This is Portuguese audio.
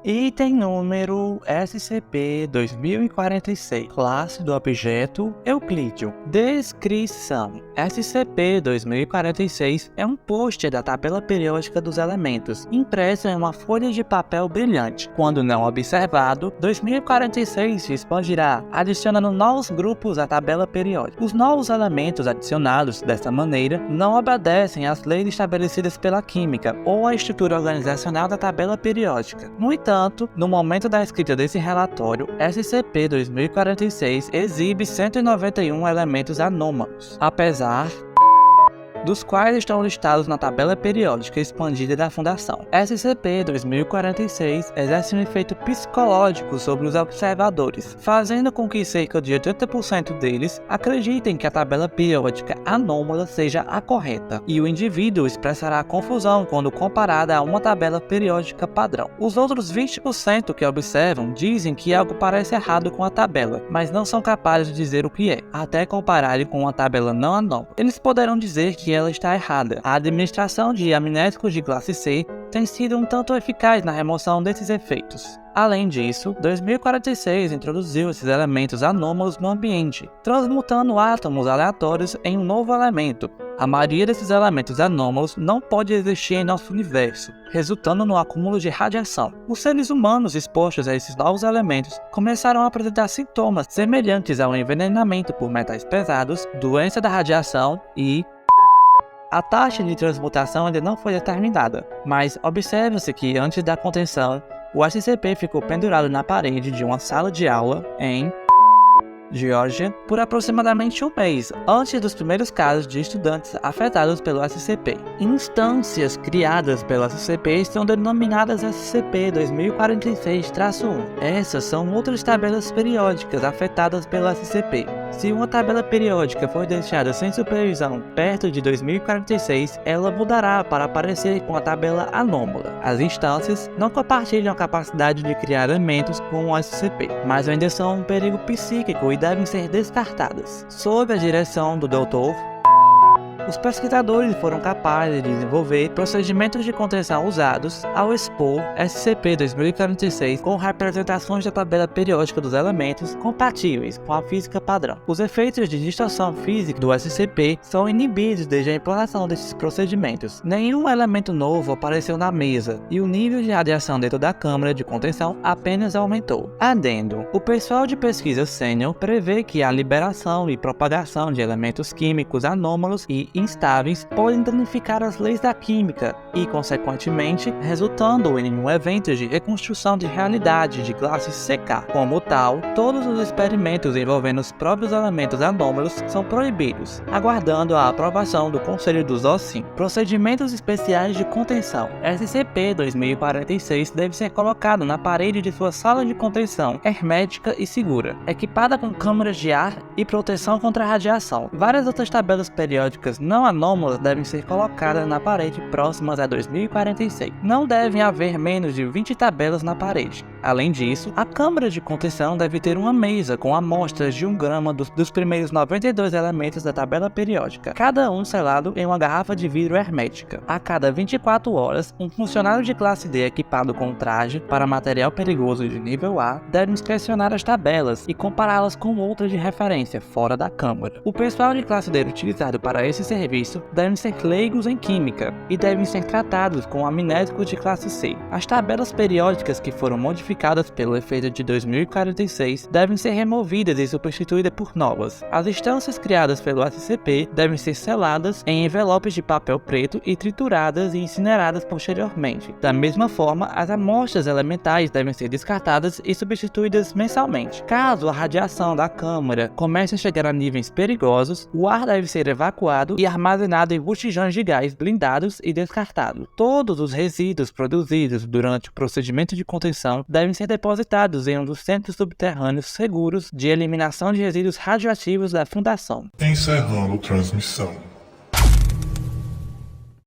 Item número SCP-2046, classe do objeto Euclídeo. Descrição: SCP-2046 é um pôster da tabela periódica dos elementos, impresso em uma folha de papel brilhante. Quando não observado, 2046 se expandirá, adicionando novos grupos à tabela periódica. Os novos elementos adicionados desta maneira não obedecem às leis estabelecidas pela química ou à estrutura organizacional da tabela periódica. No entanto, no momento da escrita desse relatório, SCP-2046 exibe 191 elementos anômalos, apesar dos quais estão listados na tabela periódica expandida da Fundação. SCP-2046 exerce um efeito psicológico sobre os observadores, fazendo com que cerca de 80% deles acreditem que a tabela periódica anômala seja a correta, e o indivíduo expressará confusão quando comparada a uma tabela periódica padrão. Os outros 20% que observam dizem que algo parece errado com a tabela, mas não são capazes de dizer o que é, até compararem com uma tabela não anômala. Eles poderão dizer que ela está errada. A administração de amnéticos de classe C tem sido um tanto eficaz na remoção desses efeitos. Além disso, 2046 introduziu esses elementos anômalos no ambiente, transmutando átomos aleatórios em um novo elemento. A maioria desses elementos anômalos não pode existir em nosso universo, resultando no acúmulo de radiação. Os seres humanos expostos a esses novos elementos começaram a apresentar sintomas semelhantes ao envenenamento por metais pesados, doença da radiação e a taxa de transmutação ainda não foi determinada, mas observa-se que antes da contenção, o SCP ficou pendurado na parede de uma sala de aula em Geórgia por aproximadamente um mês, antes dos primeiros casos de estudantes afetados pelo SCP. Instâncias criadas pelo SCP são denominadas SCP-2046-1. Essas são outras tabelas periódicas afetadas pelo SCP. Se uma tabela periódica for deixada sem supervisão perto de 2046, ela mudará para aparecer com a tabela anômala. As instâncias não compartilham a capacidade de criar elementos com o SCP, mas ainda são um perigo psíquico e devem ser descartadas. Sob a direção do Dr. Os pesquisadores foram capazes de desenvolver procedimentos de contenção usados ao expor SCP-2046 com representações da tabela periódica dos elementos compatíveis com a física padrão. Os efeitos de distorção física do SCP são inibidos desde a implantação desses procedimentos. Nenhum elemento novo apareceu na mesa e o nível de radiação dentro da câmara de contenção apenas aumentou. Adendo: o pessoal de pesquisa sênior prevê que a liberação e propagação de elementos químicos anômalos e instáveis podem danificar as leis da química e, consequentemente, resultando em um evento de reconstrução de realidade de classe CK. Como tal, todos os experimentos envolvendo os próprios elementos anômalos são proibidos, aguardando a aprovação do Conselho dos OSINT. Procedimentos especiais de contenção. SCP-2046 deve ser colocado na parede de sua sala de contenção hermética e segura, equipada com câmaras de ar e proteção contra a radiação. Várias outras tabelas periódicas não anômalas devem ser colocadas na parede próximas a 2046. Não devem haver menos de 20 tabelas na parede. Além disso, a câmara de contenção deve ter uma mesa com amostras de 1 grama dos primeiros 92 elementos da tabela periódica, cada um selado em uma garrafa de vidro hermética. A cada 24 horas, um funcionário de classe D equipado com traje para material perigoso de nível A deve inspecionar as tabelas e compará-las com outras de referência fora da câmara. O pessoal de classe D utilizado para esse serviço devem ser leigos em química e devem ser tratados com amnésicos de classe C. As tabelas periódicas que foram modificadas pelo efeito de 2046 devem ser removidas e substituídas por novas. As instâncias criadas pelo SCP devem ser seladas em envelopes de papel preto e trituradas e incineradas posteriormente. Da mesma forma, as amostras elementais devem ser descartadas e substituídas mensalmente. Caso a radiação da câmara comece a chegar a níveis perigosos, o ar deve ser evacuado e armazenado em botijões de gás blindados e descartados. Todos os resíduos produzidos durante o procedimento de contenção devem ser depositados em um dos centros subterrâneos seguros de eliminação de resíduos radioativos da Fundação. Encerrando transmissão.